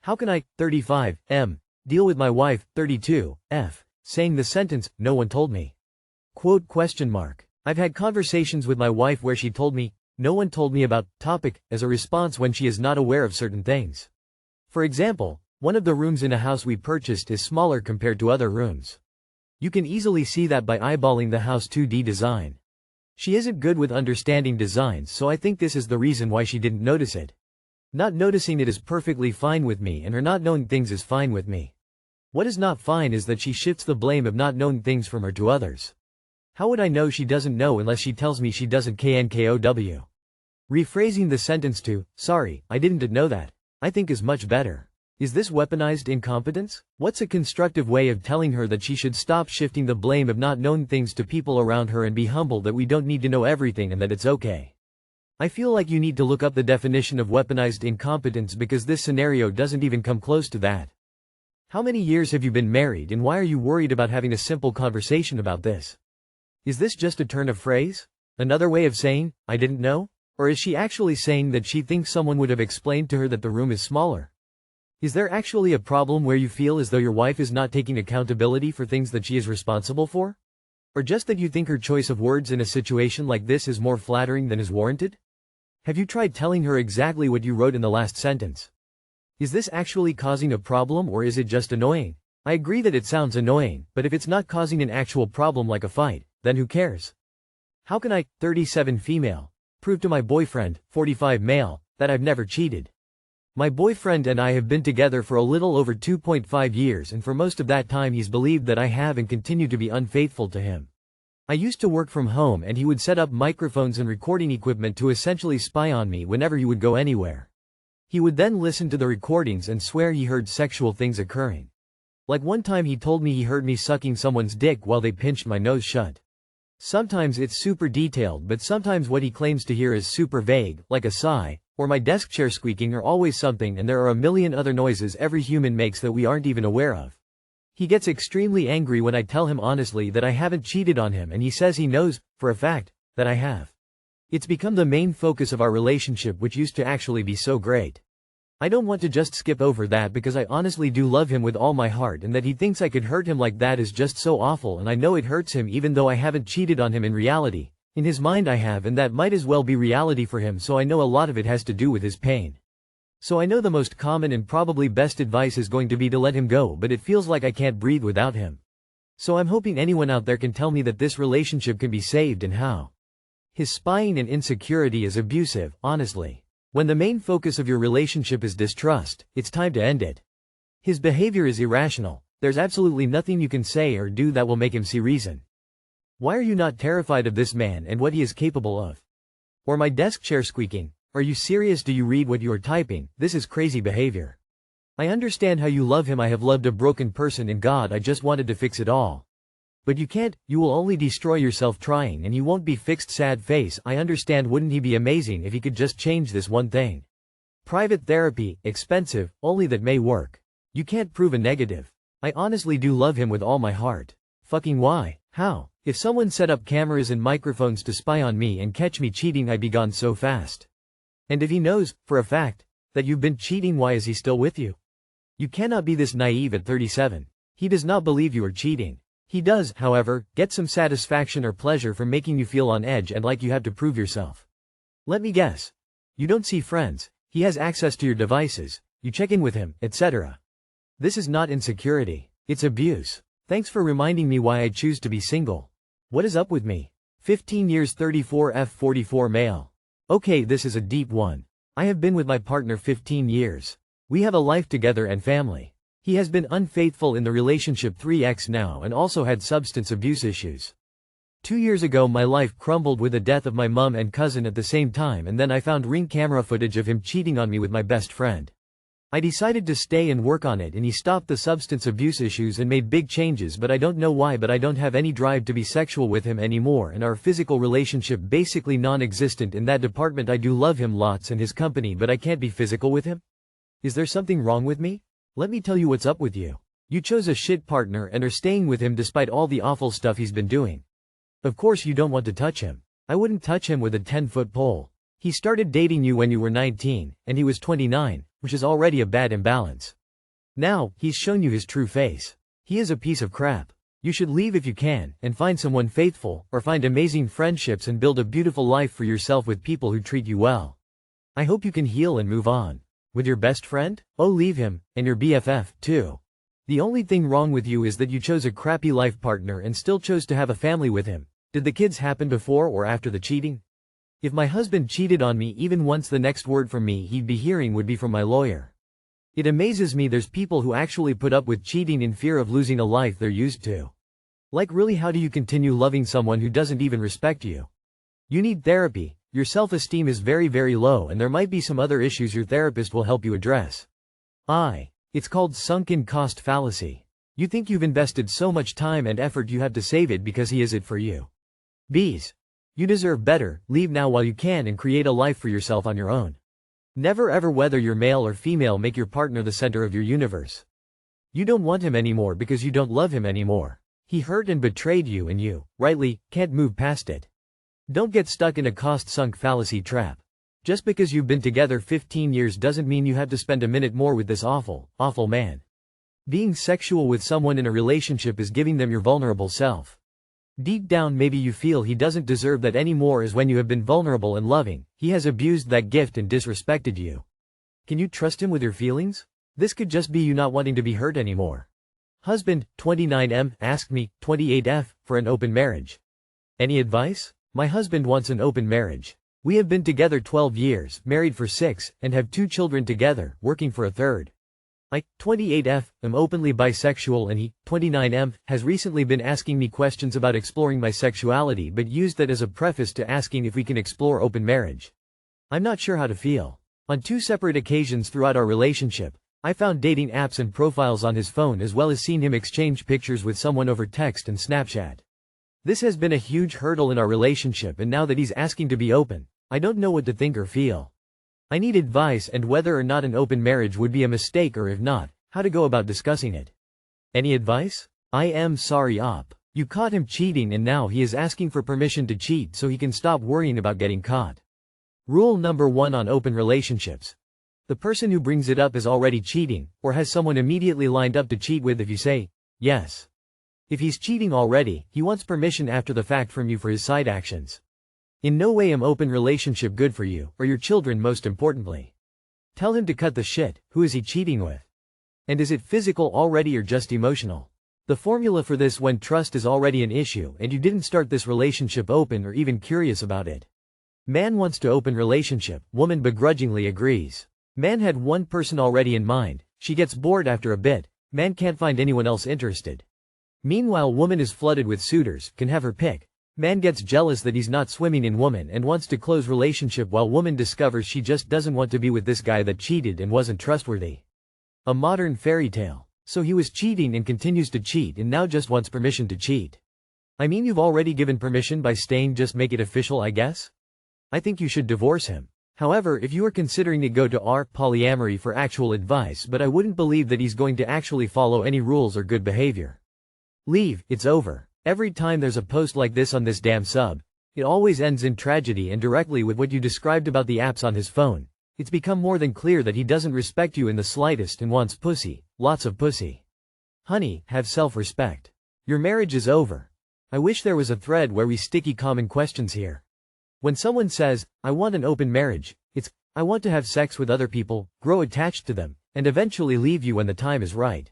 How can I, 35, deal with my wife, 32, saying the sentence, "No one told me"? Quote question mark. I've had conversations with my wife where she told me, "No one told me about topic," as a response when she is not aware of certain things. For example, one of the rooms in a house we purchased is smaller compared to other rooms. You can easily see that by eyeballing the house 2D design. She isn't good with understanding designs, so I think this is the reason why she didn't notice it. Not noticing it is perfectly fine with me, and her not knowing things is fine with me. What is not fine is that she shifts the blame of not knowing things from her to others. How would I know she doesn't know unless she tells me she doesn't? Knkow. Rephrasing the sentence to, "Sorry, I didn't know that," I think is much better. Is this weaponized incompetence? What's a constructive way of telling her that she should stop shifting the blame of not knowing things to people around her and be humble that we don't need to know everything and that it's okay? I feel like you need to look up the definition of weaponized incompetence because this scenario doesn't even come close to that. How many years have you been married, and why are you worried about having a simple conversation about this? Is this just a turn of phrase? Another way of saying, "I didn't know"? Or is she actually saying that she thinks someone would have explained to her that the room is smaller? Is there actually a problem where you feel as though your wife is not taking accountability for things that she is responsible for? Or just that you think her choice of words in a situation like this is more flattering than is warranted? Have you tried telling her exactly what you wrote in the last sentence? Is this actually causing a problem, or is it just annoying? I agree that it sounds annoying, but if it's not causing an actual problem like a fight, then who cares? How can I, 37 female, prove to my boyfriend, 45 male, that I've never cheated? My boyfriend and I have been together for a little over 2.5 years, and for most of that time he's believed that I have and continue to be unfaithful to him. I used to work from home, and he would set up microphones and recording equipment to essentially spy on me whenever he would go anywhere. He would then listen to the recordings and swear he heard sexual things occurring. Like one time he told me he heard me sucking someone's dick while they pinched my nose shut. Sometimes it's super detailed, but sometimes what he claims to hear is super vague, like a sigh, or my desk chair squeaking, or always something, and there are a million other noises every human makes that we aren't even aware of. He gets extremely angry when I tell him honestly that I haven't cheated on him, and he says he knows, for a fact, that I have. It's become the main focus of our relationship, which used to actually be so great. I don't want to just skip over that because I honestly do love him with all my heart, and that he thinks I could hurt him like that is just so awful, and I know it hurts him even though I haven't cheated on him in reality. In his mind I have, and that might as well be reality for him, so I know a lot of it has to do with his pain. So I know the most common and probably best advice is going to be to let him go, but it feels like I can't breathe without him. So I'm hoping anyone out there can tell me that this relationship can be saved and how. His spying and insecurity is abusive, honestly. When the main focus of your relationship is distrust, it's time to end it. His behavior is irrational. There's absolutely nothing you can say or do that will make him see reason. Why are you not terrified of this man and what he is capable of? Or my desk chair squeaking? Are you serious? Do you read what you are typing? This is crazy behavior. I understand how you love him. I have loved a broken person in God. I just wanted to fix it all. But you can't. You will only destroy yourself trying, and you won't be fixed. Sad face. I understand. Wouldn't he be amazing if he could just change this one thing? Private therapy, expensive, only that may work. You can't prove a negative. I honestly do love him with all my heart. Fucking why? How? If someone set up cameras and microphones to spy on me and catch me cheating, I'd be gone so fast. And if he knows, for a fact, that you've been cheating, why is he still with you? You cannot be this naive at 37. He does not believe you are cheating. He does, however, get some satisfaction or pleasure from making you feel on edge and like you have to prove yourself. Let me guess. You don't see friends. He has access to your devices. You check in with him, etc. This is not insecurity. It's abuse. Thanks for reminding me why I choose to be single. What is up with me? 15 years 34 44 male. Okay, this is a deep one. I have been with my partner 15 years. We have a life together and family. He has been unfaithful in the relationship 3x now and also had substance abuse issues. 2 years ago my life crumbled with the death of my mom and cousin at the same time, and then I found ring camera footage of him cheating on me with my best friend. I decided to stay and work on it, and he stopped the substance abuse issues and made big changes, but I don't know why, but I don't have any drive to be sexual with him anymore, and our physical relationship basically non-existent in that department. I do love him lots and his company, but I can't be physical with him? Is there something wrong with me? Let me tell you what's up with you. You chose a shit partner and are staying with him despite all the awful stuff he's been doing. Of course you don't want to touch him. I wouldn't touch him with a 10-foot pole. He started dating you when you were 19, and he was 29, which is already a bad imbalance. Now, he's shown you his true face. He is a piece of crap. You should leave if you can, and find someone faithful, or find amazing friendships and build a beautiful life for yourself with people who treat you well. I hope you can heal and move on. With your best friend? Oh, leave him, and your BFF, too. The only thing wrong with you is that you chose a crappy life partner and still chose to have a family with him. Did the kids happen before or after the cheating? If my husband cheated on me even once, the next word from me he'd be hearing would be from my lawyer. It amazes me there's people who actually put up with cheating in fear of losing a life they're used to. Like, really, how do you continue loving someone who doesn't even respect you? You need therapy. Your self-esteem is very, very low, and there might be some other issues your therapist will help you address. It's called sunken cost fallacy. You think you've invested so much time and effort you have to save it because he is it for you. B's. You deserve better. Leave now while you can and create a life for yourself on your own. Never ever, whether you're male or female, make your partner the center of your universe. You don't want him anymore because you don't love him anymore. He hurt and betrayed you, and you, rightly, can't move past it. Don't get stuck in a cost-sunk fallacy trap. Just because you've been together 15 years doesn't mean you have to spend a minute more with this awful, awful man. Being sexual with someone in a relationship is giving them your vulnerable self. Deep down, maybe you feel he doesn't deserve that anymore, as when you have been vulnerable and loving, he has abused that gift and disrespected you. Can you trust him with your feelings? This could just be you not wanting to be hurt anymore. Husband, 29M, asked me, 28F, for an open marriage. Any advice? My husband wants an open marriage. We have been together 12 years, married for 6, and have 2 children together, working for a third. I, 28F, am openly bisexual, and he, 29M, has recently been asking me questions about exploring my sexuality, but used that as a preface to asking if we can explore open marriage. I'm not sure how to feel. On 2 separate occasions throughout our relationship, I found dating apps and profiles on his phone, as well as seen him exchange pictures with someone over text and Snapchat. This has been a huge hurdle in our relationship, and now that he's asking to be open, I don't know what to think or feel. I need advice and whether or not an open marriage would be a mistake, or if not, how to go about discussing it. Any advice? I am sorry, Op. You caught him cheating, and now he is asking for permission to cheat so he can stop worrying about getting caught. Rule number 1 on open relationships. The person who brings it up is already cheating, or has someone immediately lined up to cheat with if you say, yes. If he's cheating already, he wants permission after the fact from you for his side actions. In no way am open relationship good for you, or your children most importantly. Tell him to cut the shit. Who is he cheating with? And is it physical already or just emotional? The formula for this: when trust is already an issue and you didn't start this relationship open or even curious about it. Man wants to open relationship, woman begrudgingly agrees. Man had one person already in mind, she gets bored after a bit, man can't find anyone else interested. Meanwhile, woman is flooded with suitors, can have her pick. Man gets jealous that he's not swimming in woman and wants to close relationship, while woman discovers she just doesn't want to be with this guy that cheated and wasn't trustworthy. A modern fairy tale. So he was cheating and continues to cheat and now just wants permission to cheat. I mean, you've already given permission by staying, just make it official, I guess? I think you should divorce him. However, if you are considering it, go to polyamory for actual advice, but I wouldn't believe that he's going to actually follow any rules or good behavior. Leave, it's over. Every time there's a post like this on this damn sub, it always ends in tragedy, and directly with what you described about the apps on his phone. It's become more than clear that he doesn't respect you in the slightest and wants pussy, lots of pussy. Honey, have self-respect. Your marriage is over. I wish there was a thread where we sticky common questions here. When someone says, I want an open marriage, it's, I want to have sex with other people, grow attached to them, and eventually leave you when the time is right.